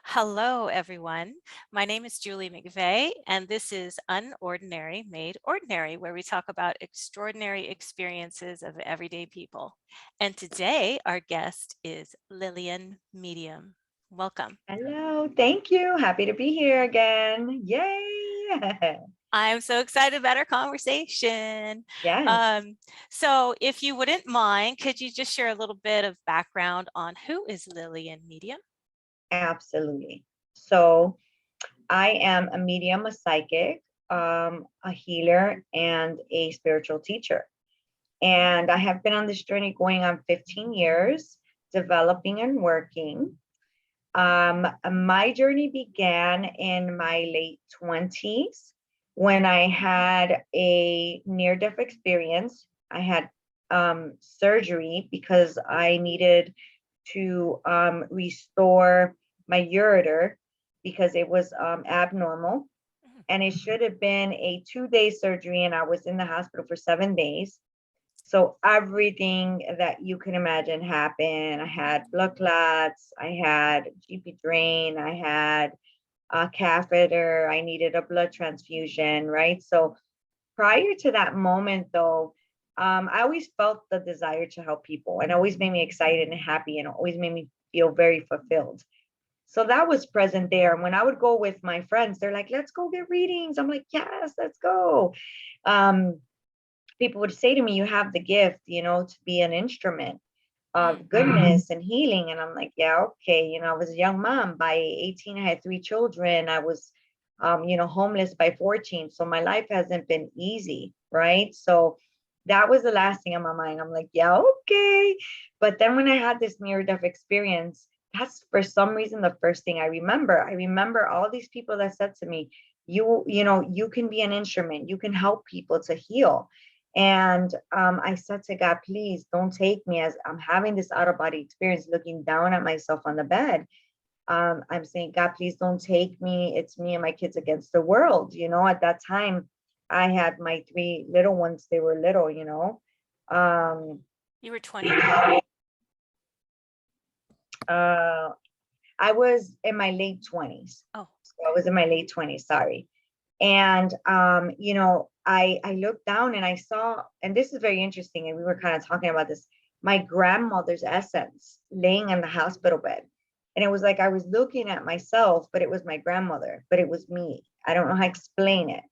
Hello, everyone. My name is Julie McVeigh, and this is Unordinary Made Ordinary, where we talk about extraordinary experiences of everyday people. And today, our guest is Lillian Medium. Welcome. Hello, thank you. Happy to be here again. Yay! I'm so excited about our conversation. Yes, So, if you wouldn't mind, could you just share a little bit of background on who is Lillian Medium? absolutely. So I am a medium, a psychic, a healer, and a spiritual teacher. And I have been on this journey going on 15 years, developing and working. My journey began in my late 20s when I had a near-death experience. I had surgery because I needed to restore my ureter because it was abnormal. Mhm. And it should have been a 2-day surgery, and I was in the hospital for 7 days. So everything that you can imagine happened. I had blood clots, I had GP drain, I had a catheter, I needed a blood transfusion, right? So prior to that moment, though, I always felt the desire to help people, and it always made me excited and happy, and it always made me feel very fulfilled. So that was present there. And when I would go with my friends, they're like, let's go get readings. I'm like, yes, let's go. Um, People would say to me, you have the gift, to be an instrument of goodness and healing. And I'm like, yeah, okay. I was a young mom. By 18, I had 3 children. I was, homeless by 14. So my life hasn't been easy, right? So that was the last thing on my mind. I'm like, yeah, okay. But then when I had this near death experience, that's for some reason the first thing I remember. I remember all these people that said to me, you can be an instrument, you can help people to heal. And I said to God, please don't take me as I'm having this out of body experience, looking down at myself on the bed. I'm saying, God, please don't take me. It's me and my kids against the world. At that time, I had my 3 little ones. They were little. Um, You were 20? uh, I was in my late 20s. Oh, So I was in my late 20s, sorry. And I looked down and I saw, and this is very interesting, and we were kind of talking about this, my grandmother's essence laying in the hospital bed. And it was like I was looking at myself, but it was my grandmother, but it was me. I don't know how to explain it.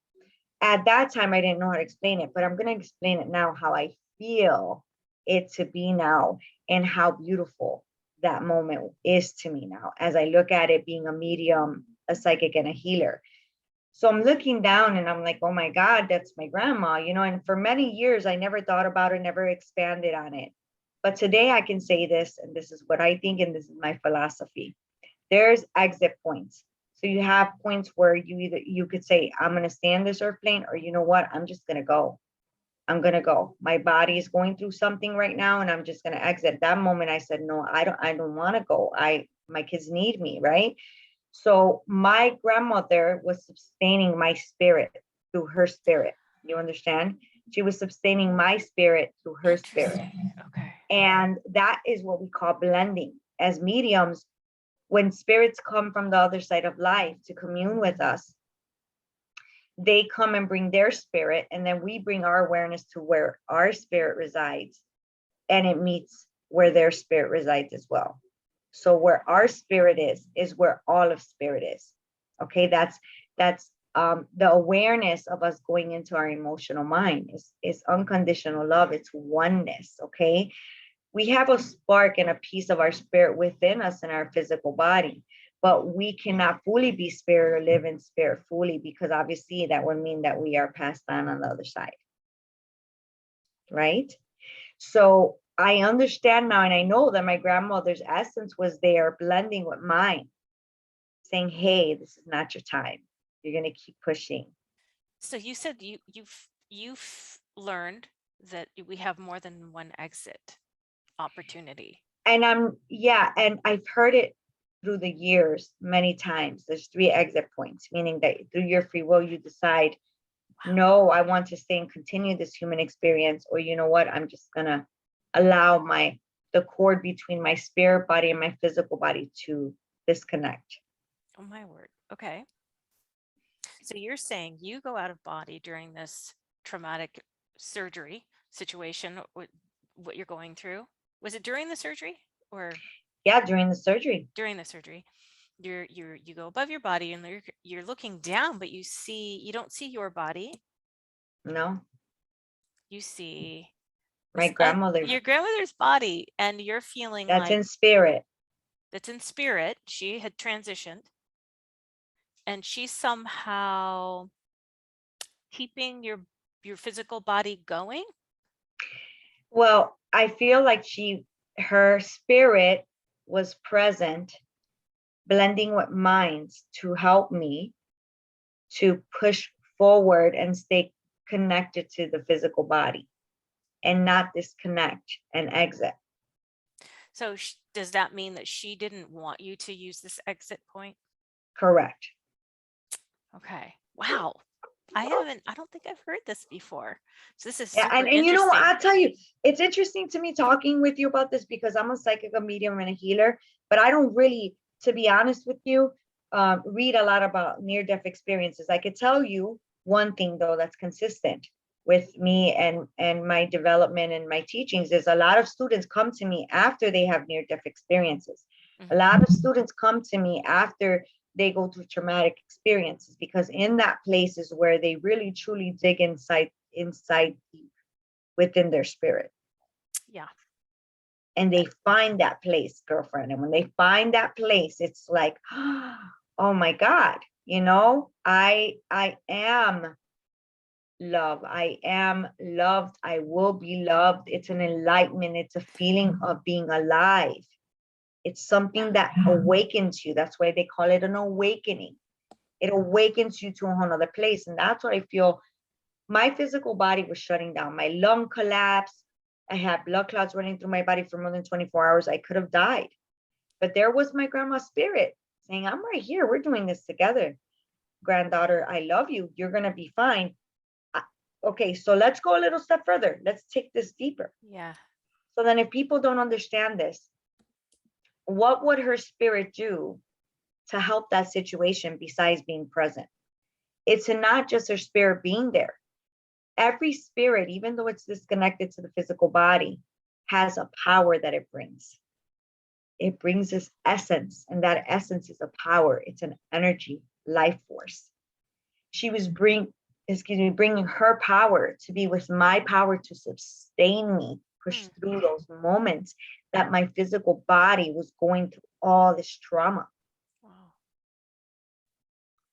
At that time, I didn't know how to explain it, but I'm going to explain it now how I feel it to be now and how beautiful that moment is to me now as I look at it being a medium, a psychic, and a healer. So I'm looking down and I'm like, oh my God, that's my grandma, and for many years, I never thought about it, never expanded on it. But today I can say this, and this is what I think, and this is my philosophy. There's exit points. So you have points where you could say, I'm going to stay on this airplane, or you know what, I'm just going to go. I'm going to go. My body is going through something right now, and I'm just going to exit. That moment I said, no, I don't want to go. My kids need me, right? So my grandmother was sustaining my spirit through her spirit. You understand? She was sustaining my spirit through her spirit. interesting. Okay. And that is what we call blending. As mediums, when spirits come from the other side of life to commune with us, they come and bring their spirit, and then we bring our awareness to where our spirit resides, and it meets where their spirit resides as well. So where our spirit is where all of spirit is. Okay, that's the awareness of us going into our emotional mind is unconditional love. It's oneness. Okay, we have a spark and a piece of our spirit within us in our physical body, but we cannot fully be spirit or live in spirit fully, because obviously that would mean that we are passed on the other side, right? So I understand now, and I know that my grandmother's essence was there blending with mine, saying, hey, this is not your time. You're going to keep pushing. So you said you've learned that we have more than one exit opportunity. And yeah, and I've heard it through the years many times. There's 3 exit points, meaning that through your free will, you decide, no, I want to stay and continue this human experience, or you know what, I'm just going to allow the cord between my spirit body and my physical body to disconnect. Oh my word. Okay. So you're saying you go out of body during this traumatic surgery situation, what you're going through? Was it during the surgery or Yeah, during the surgery. during the surgery? You go above your body and you're looking down, but you don't see your body. No, You see my grandmother. your grandmother's body, and you're feeling That's like in spirit. that's in spirit. She had transitioned, and she's somehow keeping your physical body going. Well, I feel like her spirit was present, blending with minds to help me to push forward and stay connected to the physical body and not disconnect and exit. So does that mean that she didn't want you to use this exit point? Correct. Okay. Wow. I don't think I've heard this before. So this is Yeah, super and you know what? interesting. I'll tell you, it's interesting to me talking with you about this because I'm a psychic, a medium, and a healer, but I don't really, to be honest with you, read a lot about near-death experiences. I could tell you one thing though that's consistent with me and my development and my teachings is a lot of students come to me after they have near-death experiences. A Mhm. lot of students come to me after they go through traumatic experiences because in that place is where they really truly dig inside deep within their spirit, Yeah. and they find that place, girlfriend, and when they find that place it's like oh my god, I am love, I am loved, I will be loved. It's an enlightenment, it's a feeling of being alive. It's something that awakens you. That's why they call it an awakening. It awakens you to a whole other place. And that's what I feel. My physical body was shutting down. My lung collapsed. I had blood clots running through my body for more than 24 hours. I could have died. But there was my grandma's spirit saying, I'm right here. We're doing this together. Granddaughter, I love you. You're going to be fine. Okay, so let's go a little step further. Let's take this deeper. Yeah. So then, if people don't understand this, what would her spirit do to help that situation besides being present? It's not just her spirit being there. Every spirit, even though it's disconnected to the physical body, has a power that it brings. It brings this essence, and that essence is a power. It's an energy, life force. She was bringing her power to be with my power to sustain me, push Hmm. through those moments that my physical body was going through all this trauma. Wow.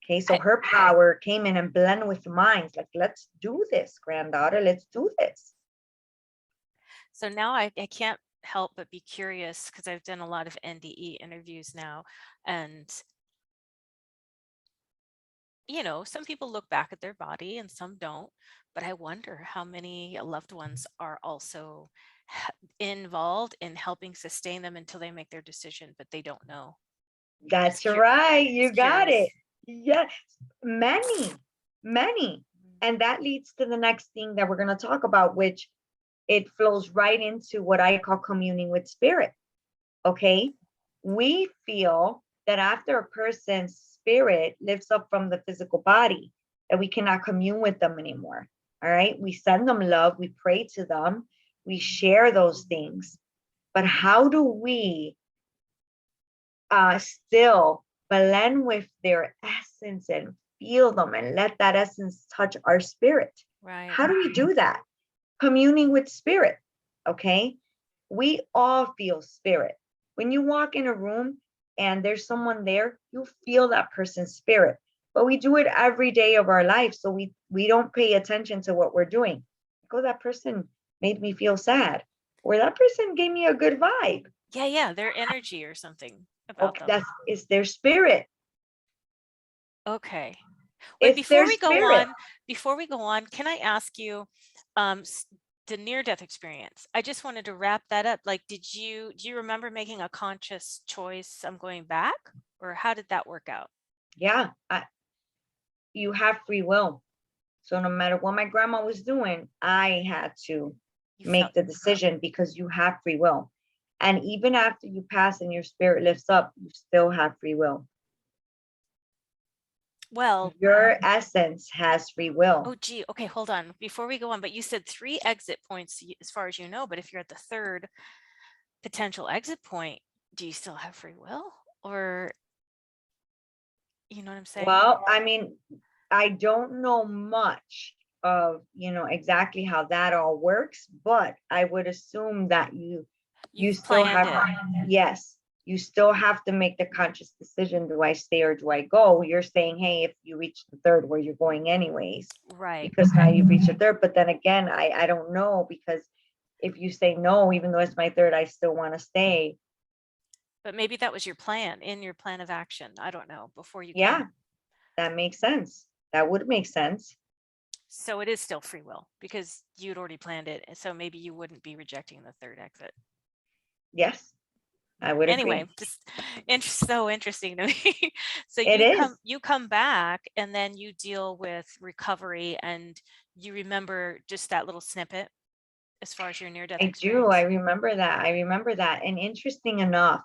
Okay, so her power came in and blended with mine. Like, let's do this, granddaughter. Let's do this. So now I can't help but be curious because I've done a lot of NDE interviews now. And, some people look back at their body and some don't. But I wonder how many loved ones are also involved in helping sustain them until they make their decision, but they don't know. That's right. You Just got curious. it. Yes, many, many. And that leads to the next thing that we're going to talk about, which it flows right into what I call communing with spirit. Okay. We feel that after a person's spirit lifts up from the physical body, that we cannot commune with them anymore. All right. We send them love, we pray to them, we share those things. But how do we still blend with their essence and feel them and let that essence touch our spirit? Right. How do we do that? Communing with spirit. Okay. We all feel spirit. When you walk in a room and there's someone there, you feel that person's spirit. But we do it every day of our life. So we don't pay attention to what we're doing. Oh, that person made me feel sad. Or that person gave me a good vibe. Yeah, their energy or something about Okay, them. that's it's their spirit. Okay. Wait, It's their spirit. before we go on, can I ask you, the near-death experience? I just wanted to wrap that up. Like, do you remember making a conscious choice? I'm going back, or how did that work out? Yeah, you have free will. So no matter what my grandma was doing, I had to You felt make the decision because you have free will. And even after you pass and your spirit lifts up, you still have free will. Well, Your essence has free will. oh, gee. Okay, hold on. Before we go on, but you said 3 exit points as far as you know, but if you're at the third potential exit point, do you still have free will? Or, you know what I'm saying? Well, I mean, I don't know much of, exactly how that all works, but I would assume that you You've still planned have, it. yes, you still have to make the conscious decision. Do I stay or do I go? You're saying, hey, if you reach the third, where you're going anyways, Right. because now you've reached the third. But then again, I don't know, because if you say no, even though it's my third, I still want to stay. But maybe that was your plan, in your plan of action. I don't know, before you Yeah, came. that makes sense. That would make sense. So it is still free will because you'd already planned it. And so maybe you wouldn't be rejecting the third exit. Yes, I would Anyway, agree. just so interesting to me. So It is. you come back and then you deal with recovery and you remember just that little snippet as far as your near death I do. I experience. remember that. I remember that. And interesting enough,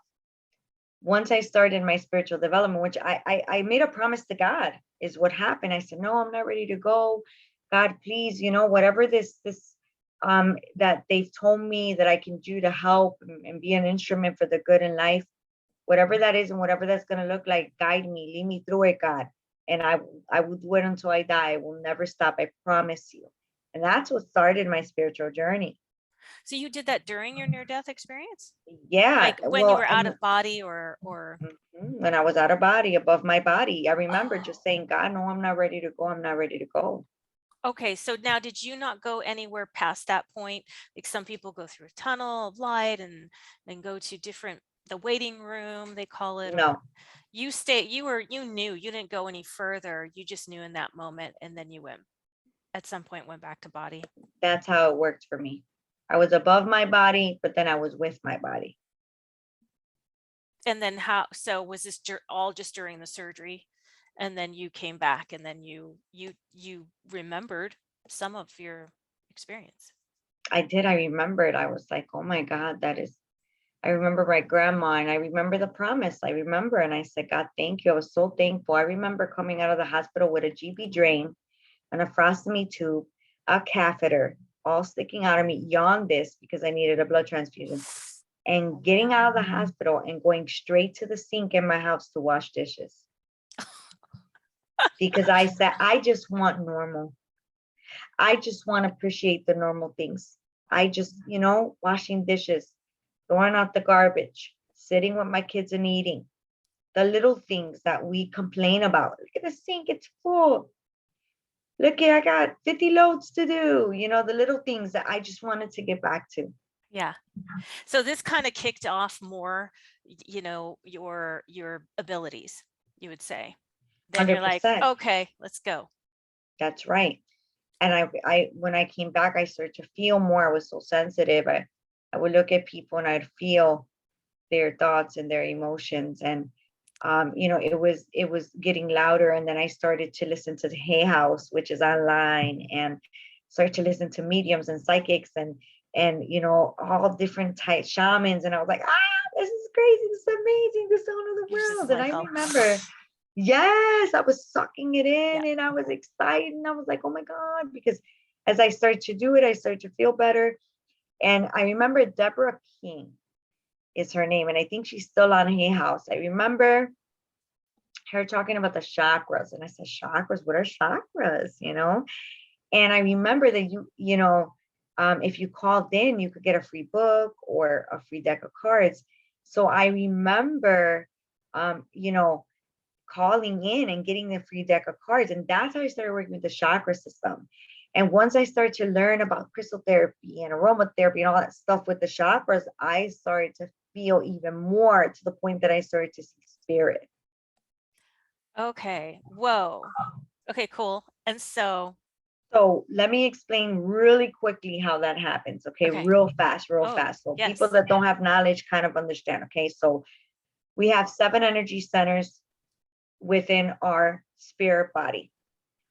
once I started my spiritual development, which I made a promise to God, is what happened. I said, no, I'm not ready to go. God, please, whatever this that they've told me that I can do to help and be an instrument for the good in life, whatever that is and whatever that's gonna look like, guide me, lead me through it, God. And I will do it until I die. I will never stop. I promise you. And that's what started my spiritual journey. So you did that during your near death experience? Yeah, Like when you well, were out and of body or when I was out of body, above my body, I remember just saying, God, no, I'm not ready to go. I'm not ready to go. okay, so now did you not go anywhere past that point? Like some people go through a tunnel of light and go to different the waiting room, they call it, or No, you knew you didn't go any further. You just knew in that moment and then you went at some point went back to body. that's how it worked for me. I was above my body, but then I was with my body. And then how so was this all just during the surgery? And then you came back and then you remembered some of your experience. I did. I remembered. I was like, oh my God, I remember my grandma and I remember the promise. I remember. And I said, God, thank you. I was so thankful. I remember coming out of the hospital with a GP drain, an nephrostomy tube, a catheter, all sticking out of me, jaundice because I needed a blood transfusion, and getting out of the hospital and going straight to the sink in my house to wash dishes. Because I said, I just want normal. I just want to appreciate the normal things. I just, washing dishes, throwing out the garbage, sitting with my kids and eating. The little things that we complain about. Look at the sink, it's full. Look, I got 50 loads to do. The little things that I just wanted to get back to. Yeah. So this kind of kicked off more, your abilities, you would say. Then you're like, 100%. okay, let's go. That's right. And I when I came back, I started to feel more. I was so sensitive. I would look at people and I'd feel their thoughts and their emotions. And it was getting louder. And then I started to listen to the Hay House, which is online, and started to listen to mediums and psychics and all different type shamans. And I was like, this is crazy, this is amazing, this is all of the You're just world. And I like, oh, remember, yes, I was sucking it yeah. in and I was excited and I was like, oh my God, because as I started to do it, I started to feel better. And I remember Deborah King is her name. And I think she's still on Hay House. I remember her talking about the chakras. And I said, chakras, what are chakras? And I remember that if you called in, you could get a free book or a free deck of cards. So I remember, calling in and getting the free deck of cards. And that's how I started working with the chakra system. And once I started to learn about crystal therapy and aromatherapy and all that stuff with the chakras, I started to feel even more, to the point that I started to see spirit. Okay. Whoa. Okay, cool. And so, So let me explain really quickly how that happens. Okay, okay. real fast, real Oh, fast. So people yes. that don't have knowledge kind of understand. Okay, so we have 7 energy centers within our spirit body.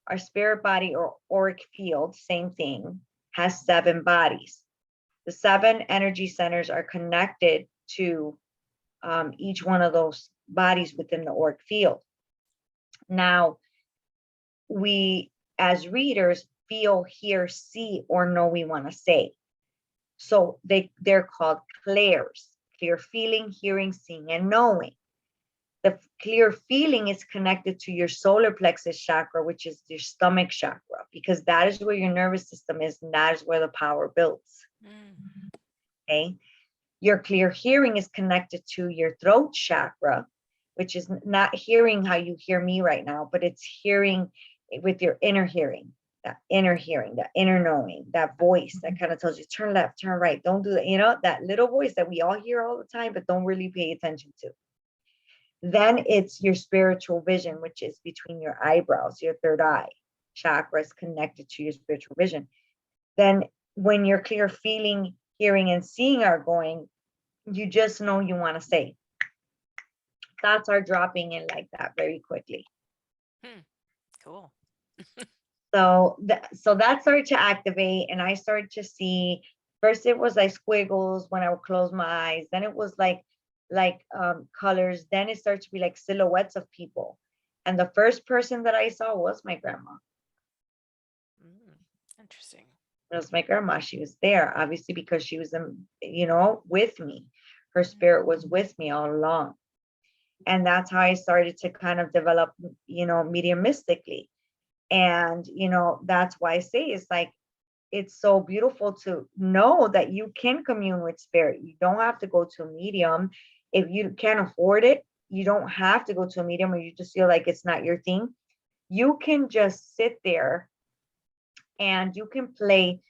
Our spirit body, or auric field, same thing, has 7 bodies. The 7 energy centers are connected to each one of those bodies within the auric field. Now, we as readers feel, hear, see, or know we want to say. So they're called clairs, clear feeling, hearing, seeing, and knowing. The clear feeling is connected to your solar plexus chakra, which is your stomach chakra, because that is where your nervous system is, and that is where the power builds. Okay. Your clear hearing is connected to your throat chakra, which is not hearing how you hear me right now, but it's hearing with your inner hearing, that inner knowing, that voice that kind of tells you turn left, turn right, don't do that, that little voice that we all hear all the time, but don't really pay attention to. Then it's your spiritual vision, which is between your eyebrows, your third eye chakra is connected to your spiritual vision. Then when your clear feeling, hearing, and seeing are going, you just know you want to say. Thoughts are dropping in like that very quickly. Cool. So that started to activate, and I started to see, first it was like squiggles when I would close my eyes. Then it was like colors. Then it started to be like silhouettes of people. And the first person that I saw was my grandma. Interesting. It was my grandma. She was there, obviously, because she was, with me. Her spirit was with me all along. And that's how I started to kind of develop, mediumistically. And, that's why I say it's like, it's so beautiful to know that you can commune with spirit. You don't have to go to a medium. If you can't afford it, you don't have to go to a medium, or you just feel like it's not your thing. You can just sit there and you can play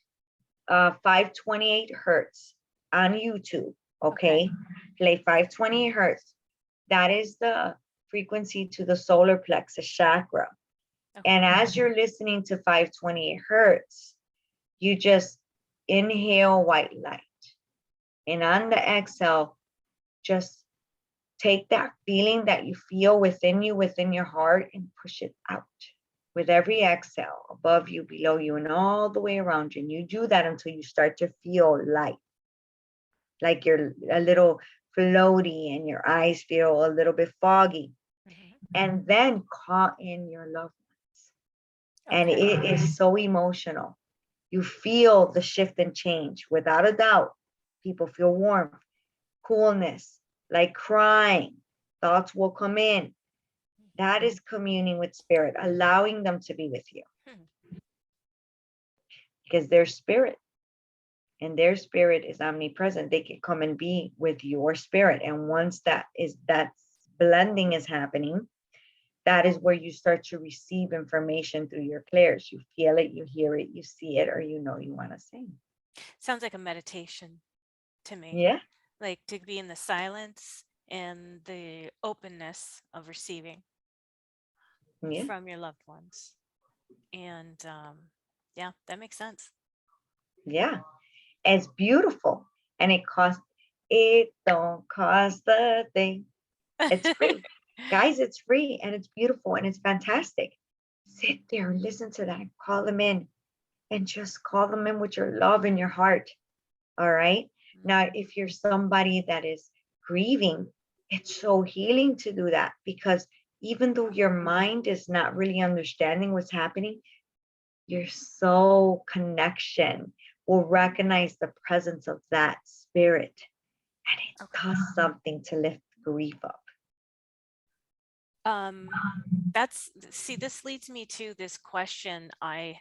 528 hertz on YouTube. Okay. Play 528 hertz. That is the frequency to the solar plexus chakra. And as you're listening to 528 hertz, you just inhale white light. And on the exhale, just take that feeling that you feel within you, within your heart, and push it out with every exhale, above you, below you, and all the way around you. And you do that until you start to feel light, like you're a little floaty and your eyes feel a little bit foggy. And then call in your loved ones. And it is so emotional. You feel the shift and change. Without a doubt, people feel warmth, coolness, like crying. Thoughts will come in. That is communing with spirit, allowing them to be with you. Because their spirit, and their spirit is omnipresent. They can come and be with your spirit. And once that blending is happening, that is where you start to receive information through your clairs. You feel it, you hear it, you see it, or you want to sing. Sounds like a meditation to me. Yeah. Like to be in the silence and the openness of receiving from your loved ones. And yeah, that makes sense. Yeah. And it's beautiful. And it don't cost a thing. It's free. Guys, it's free and it's beautiful and it's fantastic. Sit there and listen to that and call them in, and just call them in with your love in your heart. All right. Now, if you're somebody that is grieving, it's so healing to do that, because even though your mind is not really understanding what's happening, your soul connection will recognize the presence of that spirit, and it does something to lift grief up. This leads me to this question I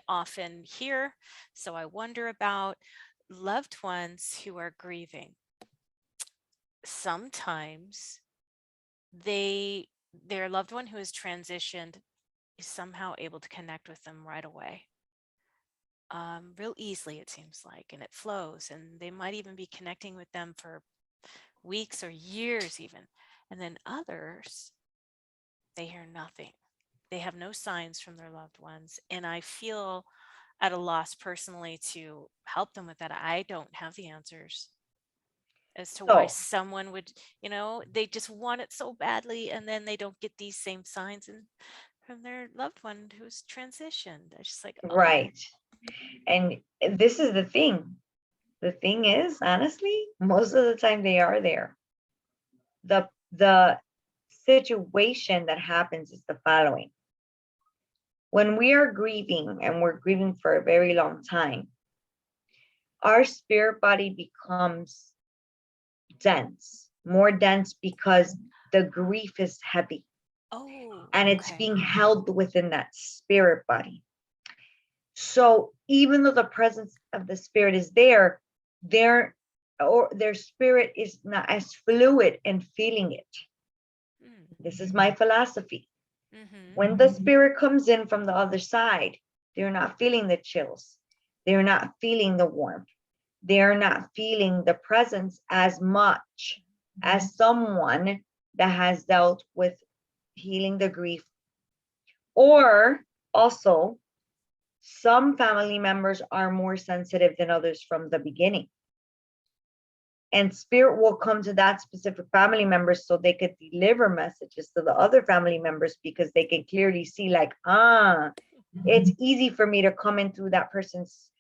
often hear. So I wonder about loved ones who are grieving. Sometimes their loved one who has transitioned is somehow able to connect with them right away. Real easily, it seems like, and it flows, and they might even be connecting with them for weeks or years even. And then others, they hear nothing. They have no signs from their loved ones. And I feel at a loss personally to help them with that. I don't have the answers as to why someone would, they just want it so badly, and then they don't get these same signs from their loved one who's transitioned. It's just like, right. And this is the thing. The thing is, honestly, most of the time they are there. The situation that happens is the following. when we are grieving and we're grieving for a very long time, our spirit body becomes dense, more dense because the grief is heavy Oh, and it's okay. being held within that spirit body. So even though the presence of the spirit is there, their spirit is not as fluid in feeling it. This is my philosophy. Mm-hmm. When the spirit comes in from the other side, they're not feeling the chills. They're not feeling the warmth. They're not feeling the presence as much as someone that has dealt with healing the grief. Or also, some family members are more sensitive than others from the beginning. And spirit will come to that specific family member so they could deliver messages to the other family members, because they can clearly see, like, it's easy for me to come in through that person's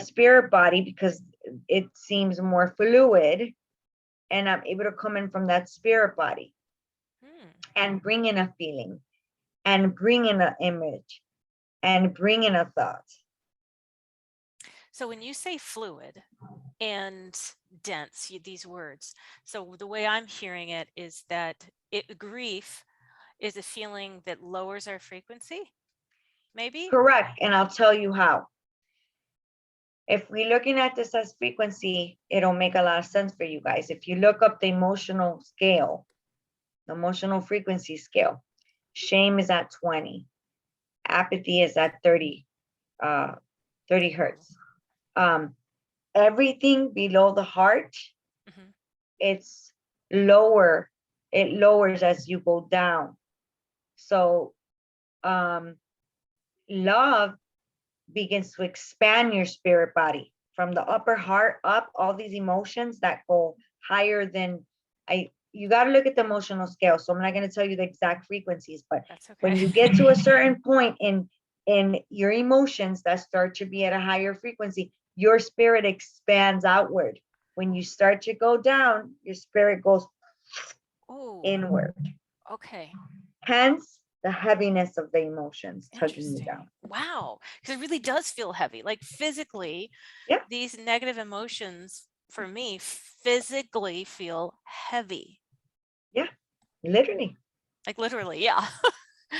spirit body because it seems more fluid, and I'm able to come in from that spirit body and bring in a feeling and bring in an image and bring in a thought. So when you say fluid and dense, these words, so the way I'm hearing it is that grief is a feeling that lowers our frequency, maybe? Correct. And I'll tell you how. If we're looking at this as frequency, it'll make a lot of sense for you guys. If you look up the emotional scale, the emotional frequency scale, shame is at 20, apathy is at 30 hertz. Everything below the heart, it's lower. It lowers as you go down. So love begins to expand your spirit body from the upper heart up. All these emotions that go higher than you got to look at the emotional scale. So I'm not going to tell you the exact frequencies, but That's okay. when you get to a certain point in your emotions that start to be at a higher frequency, your spirit expands outward. When you start to go down, your spirit goes inward. Okay. Hence the heaviness of the emotions tugging you Interesting. down. Wow. Because it really does feel heavy. Like physically, these negative emotions for me physically feel heavy. Yeah, literally. Like literally, yeah.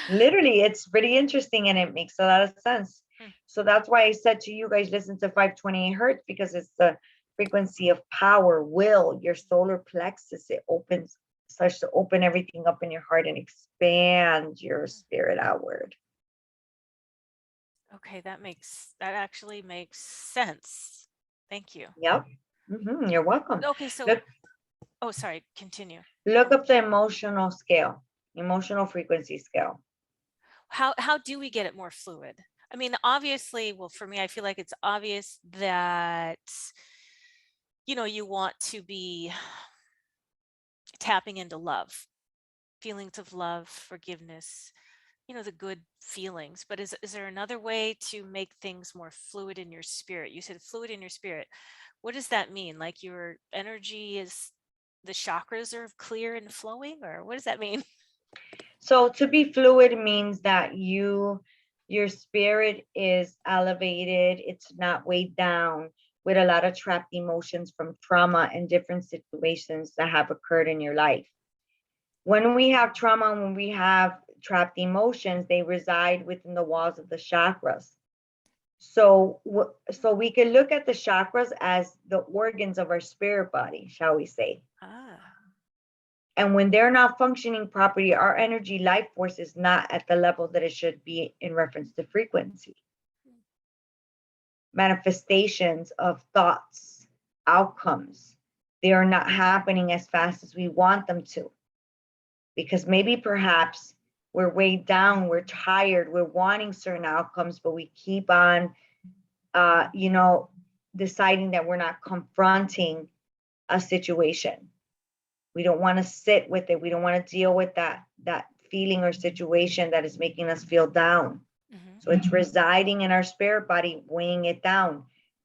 Literally, it's pretty interesting and it makes a lot of sense. So that's why I said to you guys, listen to 528 hertz, because it's the frequency of power, will, your solar plexus. It starts to open everything up in your heart and expand your spirit outward. Okay, that actually makes sense. Thank you. Yep. You're welcome. Okay, so sorry, continue. Look up the emotional scale, emotional frequency scale. How do we get it more fluid? I mean, obviously, well, for me, I feel like it's obvious that, you want to be tapping into love, feelings of love, forgiveness, the good feelings. But is there another way to make things more fluid in your spirit? You said fluid in your spirit. What does that mean? Like your energy is, the chakras are clear and flowing, or what does that mean? So to be fluid means that your spirit is elevated. It's not weighed down with a lot of trapped emotions from trauma and different situations that have occurred in your life. When we have trauma, when we have trapped emotions, they reside within the walls of the chakras. So we can look at the chakras as the organs of our spirit body, shall we say. And when they're not functioning properly, our energy life force is not at the level that it should be in reference to frequency. Manifestations of thoughts, outcomes, they are not happening as fast as we want them to. Because maybe perhaps we're weighed down, we're tired, we're wanting certain outcomes, but we keep on, deciding that we're not confronting a situation. We don't want to sit with it. We don't want to deal with that feeling or situation that is making us feel down. So it's residing in our spirit body, weighing it down,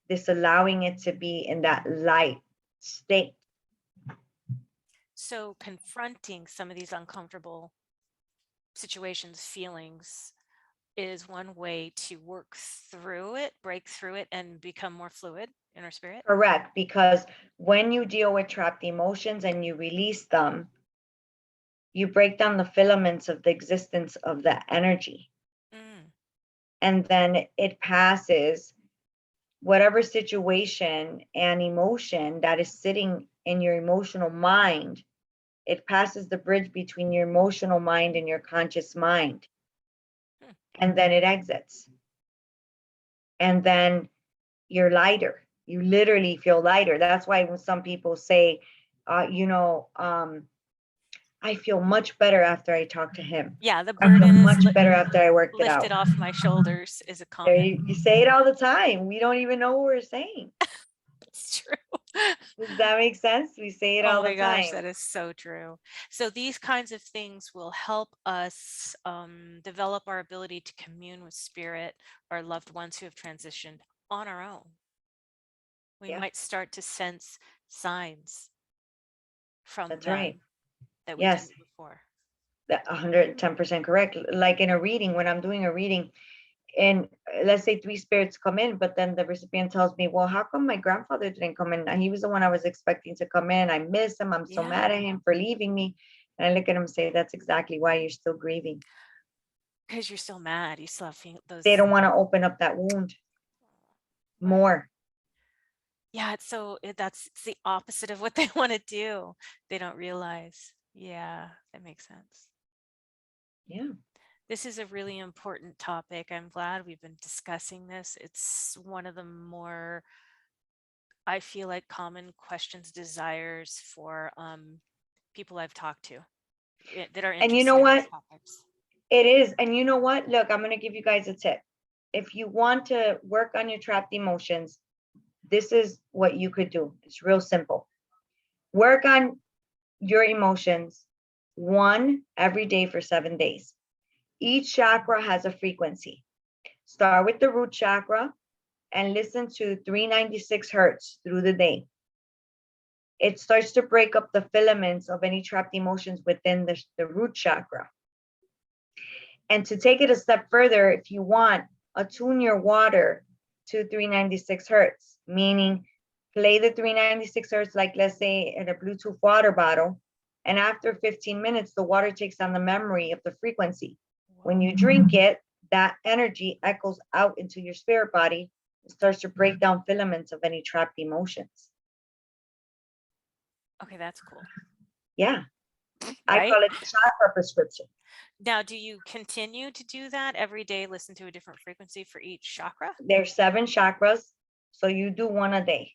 disallowing it to be in that light state. So confronting some of these uncomfortable situations, feelings, is one way to work through it, break through it, and become more fluid in our spirit. Correct, because when you deal with trapped emotions and you release them, you break down the filaments of the existence of the energy. Mm. And then it passes whatever situation and emotion that is sitting in your emotional mind. It passes the bridge between your emotional mind and your conscious mind. Hmm. And then it exits. And then you're lighter. You literally feel lighter. That's why when some people say, I feel much better after I talk to him. Yeah, the I feel burden is much better after I worked it lifted out. off my shoulders is a There comment. you say it all the time. We don't even know what we're saying. It's true. Does that make sense? We say it Oh all the my gosh, time. that is so true. So these kinds of things will help us develop our ability to commune with spirit, our loved ones who have transitioned on our own. We Yeah, might start to sense signs from that's right. them that we Yes, didn't before. that 110% correct. Like in a reading, when I'm doing a reading, and let's say three spirits come in, but then the recipient tells me, well, how come my grandfather didn't come in? He was the one I was expecting to come in. I miss him. I'm so Yeah, mad at him for leaving me. And I look at him and say, that's exactly why you're still grieving. because you're still mad. You still have They those. don't want to open up that wound Right. more. Yeah, that's it's the opposite of what they want to do. They don't realize. Yeah, that makes sense. Yeah. This is a really important topic. I'm glad we've been discussing this. It's one of the more, I feel like, common questions, desires for people I've talked to that are And you know interested in these what? topics. It is. And you know what? Look, I'm going to give you guys a tip. If you want to work on your trapped emotions, this is what you could do. It's real simple. Work on your emotions one every day for 7 days. Each chakra has a frequency. Start with the root chakra and listen to 396 hertz through the day. It starts to break up the filaments of any trapped emotions within the root chakra. And to take it a step further, if you want, attune your water to 396 hertz, meaning play the 396 hertz, like let's say in a Bluetooth water bottle. And after 15 minutes, the water takes on the memory of the frequency. When you drink it, that energy echoes out into your spirit body and starts to break down filaments of any trapped emotions. Okay, that's cool. Yeah, I Right? call it the chakra prescription. Now, do you continue to do that every day? Listen to a different frequency for each chakra? There's 7 chakras, so you do one a day.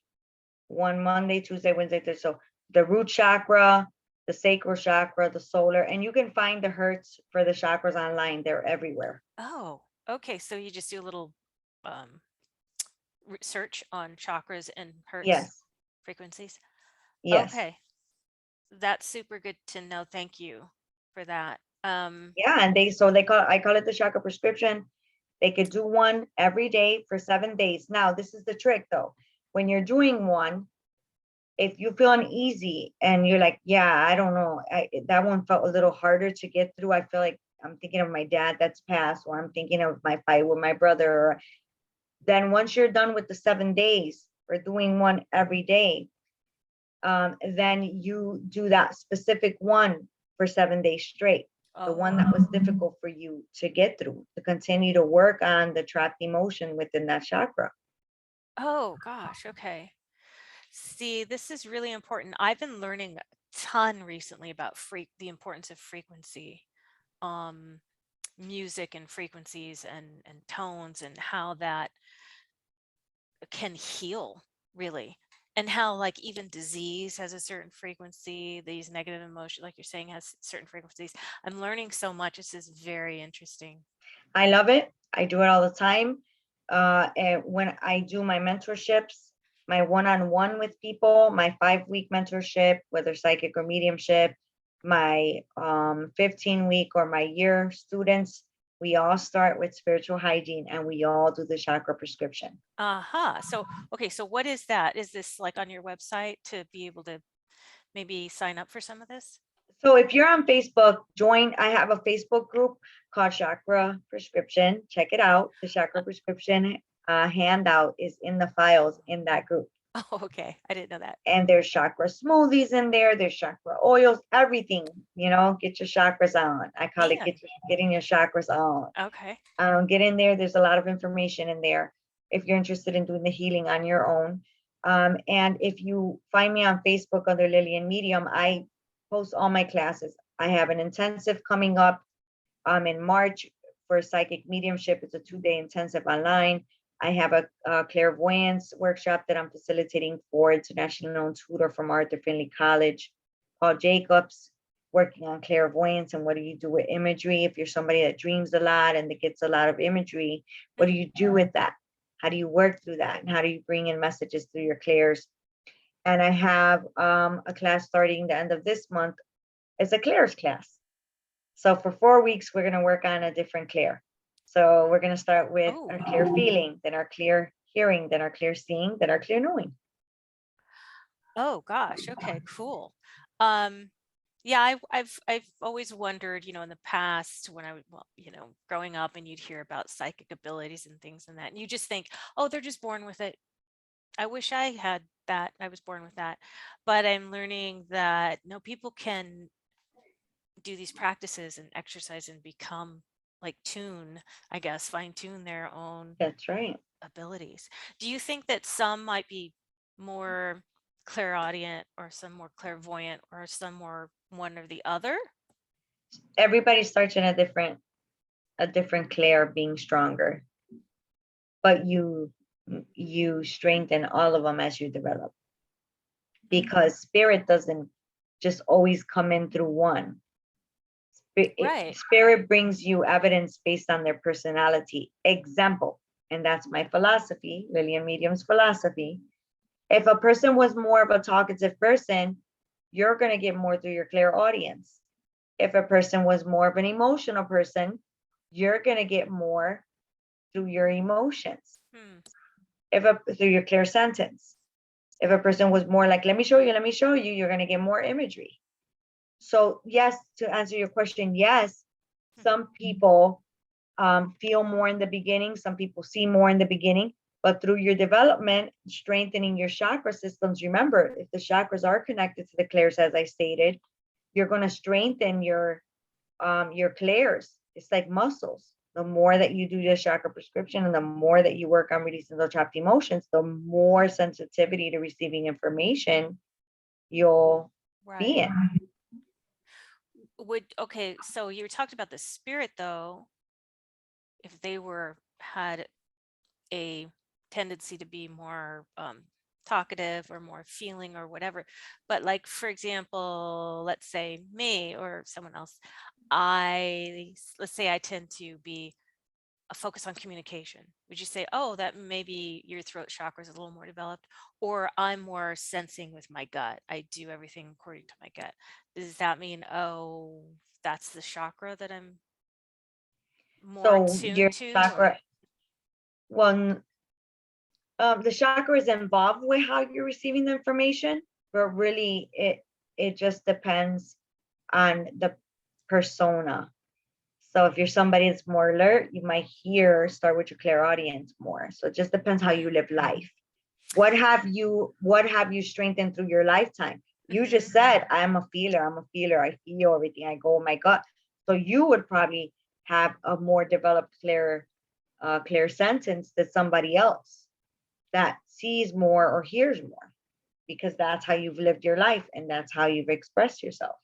One Monday, Tuesday, Wednesday, Thursday. So the root chakra, the sacral chakra, the solar, and you can find the hertz for the chakras online. They're everywhere. Oh, okay. So you just do a little um, search on chakras and hertz Yes, frequencies. yes. Okay, that's super good to know. Thank you for that. Yeah, and I call it the chakra prescription. They could do one every day for 7 days. Now, this is the trick though. When you're doing one, if you feel uneasy and you're like, yeah, I don't know, that one felt a little harder to get through. I feel like I'm thinking of my dad that's passed, or I'm thinking of my fight with my brother. Then once you're done with the 7 days for doing one every day, then you do that specific one for 7 days straight. The one that was Oh, difficult for you to get through, to continue to work on the trapped emotion within that chakra. oh gosh. Okay. See, this is really important. I've been learning a ton recently about the importance of frequency, um, music and frequencies and tones and how that can heal really. And how like even disease has a certain frequency, these negative emotions, like you're saying, has certain frequencies. I'm learning so much. This is very interesting. I love it. I do it all the time. And when I do my mentorships, my one-on-one with people, my 5-week mentorship, whether psychic or mediumship, my 15-week or my year students, we all start with spiritual hygiene and we all do the chakra prescription. So, okay, so what is that? Is this like on your website to be able to maybe sign up for some of this? So if you're on Facebook, join. I have a Facebook group called Chakra Prescription. Check it out. The Chakra Prescription handout is in the files in that group. Oh, okay. I didn't know that. And there's chakra smoothies in there. There's chakra oils, everything. Get your chakras on. I call it Man. getting your chakras on. Okay. Get in there. There's a lot of information in there if you're interested in doing the healing on your own. And if you find me on Facebook under Lillian Medium, I post all my classes. I have an intensive coming up in March for psychic mediumship. It's a 2-day intensive online. I have a clairvoyance workshop that I'm facilitating for international tutor from Arthur Finley College called Jacobs, working on clairvoyance and what do you do with imagery. If you're somebody that dreams a lot and that gets a lot of imagery, what do you do with that? How do you work through that? And how do you bring in messages through your clairs? And I have a class starting the end of this month. It's a clairs class. So for 4 weeks, we're going to work on a different clair. So we're going to start with our clear feeling, then our clear hearing, then our clear seeing, then our clear knowing. Oh gosh. Okay, cool. Yeah, I've always wondered, in the past when I, well, growing up and you'd hear about psychic abilities and things and that, and you just think, oh, they're just born with it. I wish I had that. I was born with that. But I'm learning that no, people can do these practices and exercise and become like fine tune their own That's right. abilities. Do you think that some might be more clairaudient or some more clairvoyant or some more one or the other? Everybody starts in a different clair being stronger, but you strengthen all of them as you develop, because spirit doesn't just always come in through one. Right. Spirit brings you evidence based on their personality. Example, and that's my philosophy, Lillian Medium's philosophy. If a person was more of a talkative person, you're going to get more through your clairaudience. If a person was more of an emotional person, you're going to get more through your emotions. Through your clairsentience. If a person was more like, let me show you, you're going to get more imagery. So yes, to answer your question, yes, some people feel more in the beginning. Some people see more in the beginning, but through your development, strengthening your chakra systems, remember, if the chakras are connected to the clairs, as I stated, you're going to strengthen your clairs. It's like muscles. The more that you do the chakra prescription and the more that you work on releasing those trapped emotions, the more sensitivity to receiving information you'll be in. Okay, so you talked about the spirit though, if they had a tendency to be more talkative or more feeling or whatever, but like, for example, let's say me or someone else, let's say I tend to be a focus on communication. Would you say, oh, that maybe your throat chakra is a little more developed, or I'm more sensing with my gut, I do everything according to my gut? Does that mean, oh, that's the chakra that I'm more So your tuned to? chakra, well, the chakra is involved with how you're receiving the information, but really it just depends on the persona. So if you're somebody that's more alert, you might start with your clairaudience more. So it just depends how you live life. What have you strengthened through your lifetime? You just said, I'm a feeler. I feel everything. I go, oh my God. So you would probably have a more developed clear sentence than somebody else that sees more or hears more, because that's how you've lived your life and that's how you've expressed yourself.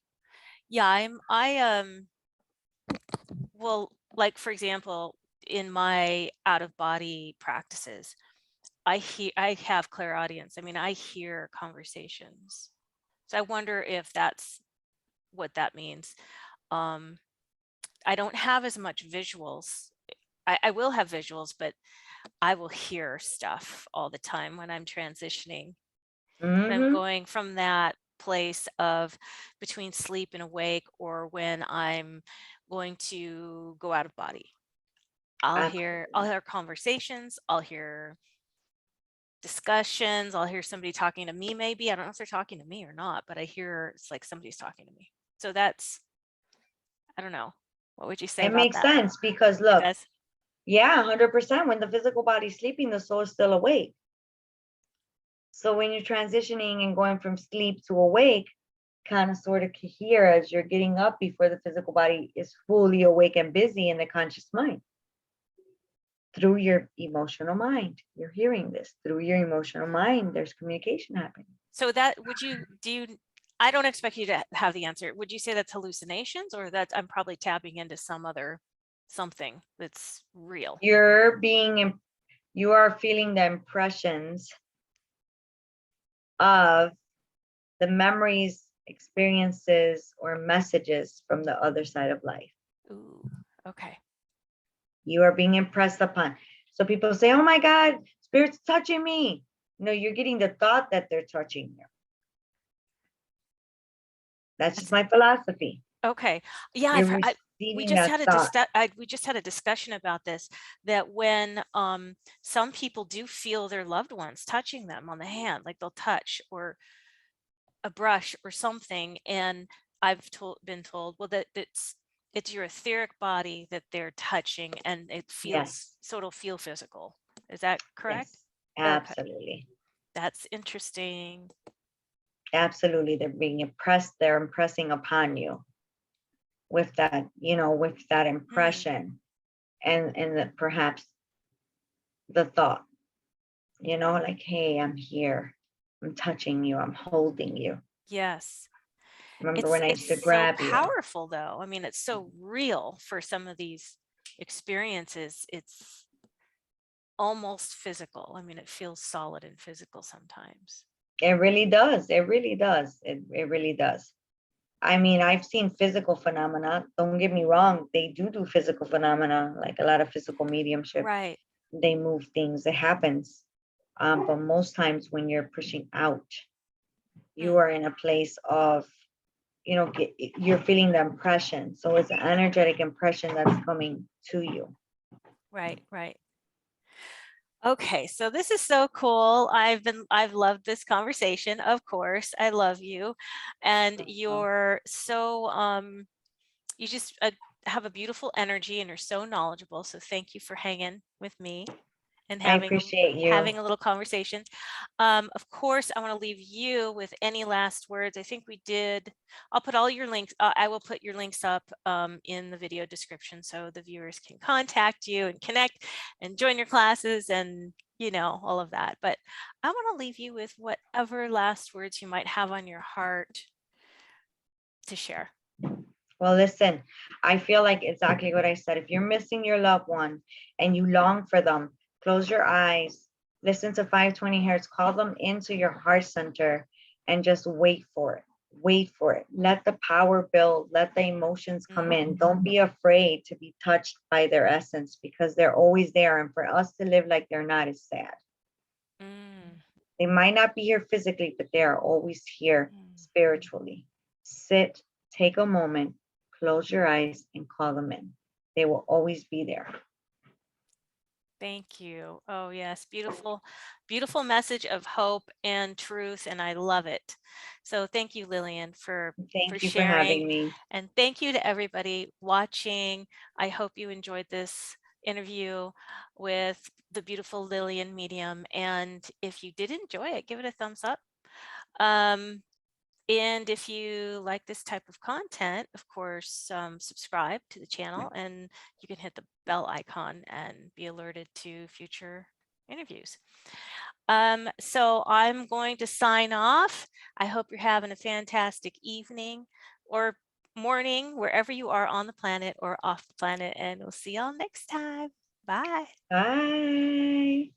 Yeah, well, like for example, in my out of body practices, I have clairaudience. I mean, I hear conversations. So I wonder if that's what that means. I don't have as much visuals. I will have visuals, but I will hear stuff all the time when I'm transitioning. I'm going from that place of between sleep and awake, or when I'm going to go out of body. I'll hear conversations, I'll hear discussions, I'll hear somebody talking to me. Maybe I don't know if they're talking to me or not, but I hear it's like somebody's talking to me. So that's, I don't know. What would you say It about makes that? sense because It look, does. yeah, 100%. When the physical body's sleeping, the soul is still awake. So when you're transitioning and going from sleep to awake, kind of sort of hear as you're getting up before the physical body is fully awake and busy in the conscious mind. Through your emotional mind, you're hearing this. Through your emotional mind, there's communication happening. So that, would you, do you, I don't expect you to have the answer. Would you say that's hallucinations, or that I'm probably tapping into some other something that's real? You are feeling the impressions of the memories, experiences, or messages from the other side of life. Ooh, okay. You are being impressed upon. So people say, oh my God, spirit's touching me. No, you're getting the thought that they're touching you. That's just my philosophy. Okay. Yeah, You're we receiving just that had thought. we just had a discussion about this, that when some people do feel their loved ones touching them on the hand, like they'll touch, or a brush or something, and I've been told, well, that it's your etheric body that they're touching, and it feels, Yes, so it'll feel physical. Is that correct? yes, Okay, absolutely. that's interesting. Absolutely. They're being impressed. They're impressing upon you with that, with that Hmm. impression and perhaps the thought, like, hey, I'm here. I'm touching you. I'm holding you. Yes. Remember It's when I it's used to so grab you? powerful, though. I mean, it's so real for some of these experiences. It's almost physical. I mean, it feels solid and physical sometimes. It really does. It really does. It really does. I mean, I've seen physical phenomena. Don't get me wrong. They do physical phenomena, like a lot of physical mediumship. Right. They move things. It happens. But most times when you're pushing out, you Hmm. are in a place of, you're feeling the impression. So it's an energetic impression that's coming to you. Right, right. Okay, so this is so cool. I've loved this conversation. Of course, I love you, and you're so you just have a beautiful energy, and you're so knowledgeable. So thank you for hanging with me and I having appreciate you. having a little conversation. Of course, I want to leave you with any last words. I think we did. I'll put all your links. I will put your links up in the video description, so the viewers can contact you and connect and join your classes, and all of that. But I want to leave you with whatever last words you might have on your heart to share. Well, listen, I feel like exactly what I said. If you're missing your loved one and you long for them, close your eyes, listen to 520 hertz, call them into your heart center and just wait for it. Wait for it. Let the power build. Let the emotions come in. Don't be afraid to be touched by their essence because they're always there. And for us to live like they're not is sad. Mm, They might not be here physically, but they are always here mm. spiritually. Sit, take a moment, close your eyes, and call them in. They will always be there. Thank you. Oh, yes. Beautiful, beautiful message of hope and truth. And I love it. So thank you, Lillian, for Thank you for sharing. having me. And thank you to everybody watching. I hope you enjoyed this interview with the beautiful Lillian Medium. And if you did enjoy it, give it a thumbs up. Um, and if you like this type of content, of course, subscribe to the channel, and you can hit the bell icon and be alerted to future interviews. So I'm going to sign off. I hope you're having a fantastic evening or morning, wherever you are on the planet or off the planet, and we'll see y'all next time. Bye. Bye.